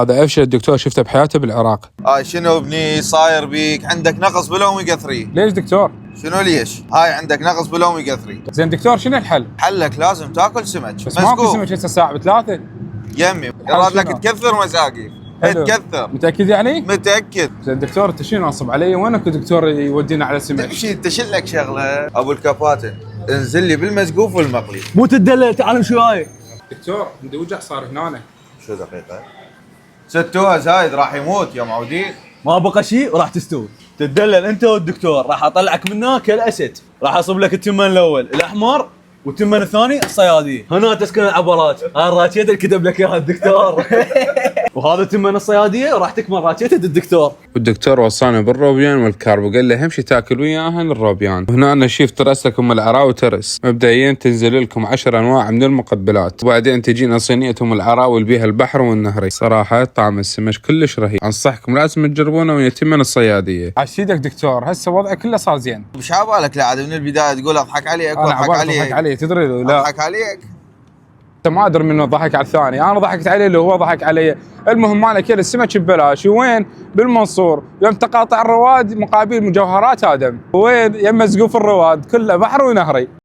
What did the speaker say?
هذا افشل الدكتور شفته بحياته بالعراق. شنو ابني صاير بيك؟ عندك نقص بالاوميجا 3. ليش دكتور؟ شنو ليش؟ هاي عندك نقص بالاوميجا 3. زين دكتور شنو الحل؟ حلك لازم تاكل سمك بس ماكو سمك هسه الساعه 3. يمي يراد لك تكثر مساقي. تكثر. متاكد يعني؟ متاكد. زين دكتور انت شنو ناصب علي؟ وينك دكتور يودينا على سمك؟ تمشي انت شلك شغله ابو الكفاتن، انزل لي بالمسقوف والمقلي. مو تدلل تعال شوي. دكتور عندي وجع صار هنا. شو دقيقه؟ ستوها زايد راح يموت يا معودين. ما بقى شيء وراح تستوي. تدلل انت والدكتور، راح اطلعك منها كالاسد. راح اصب لك التمن الاول الاحمر والتمن الثاني الصياديه. هنا تسكن العبارات. هاي الراتشيت اللي كتب لك اياها الدكتور. وهذا تمن الصياديه وراح تكمل راتشيت الدكتور. والدكتور وصانا بالروبيان والكارب وقال له اهم شيء تاكل وياها الروبيان. وهنا انا شيف ترس لكم العراء وترس. مبدئيا تنزل لكم 10 انواع من المقبلات، وبعدين تجينا صينيه العراء والبيها البحر والنهري. صراحه طعم السمك كلش رهيب، انصحكم لازم تجربونه ويا تمن الصياديه. عشيدك دكتور هسه وضعك كله صار زين. مش عبالك لا عاد من البدايه تقول اضحك عليك واضحك عليك. اضحك علي تدري لو لا اضحك عليك. انت ما ادري منه ضحك على الثاني، انا ضحكت عليه لو هو ضحك علي. المهم انا كل السمك ببلاش. وين؟ بالمنصور يوم تقاطع الرواد مقابل مجوهرات ادم. وين؟ يم سقوف الرواد كله بحر ونهري.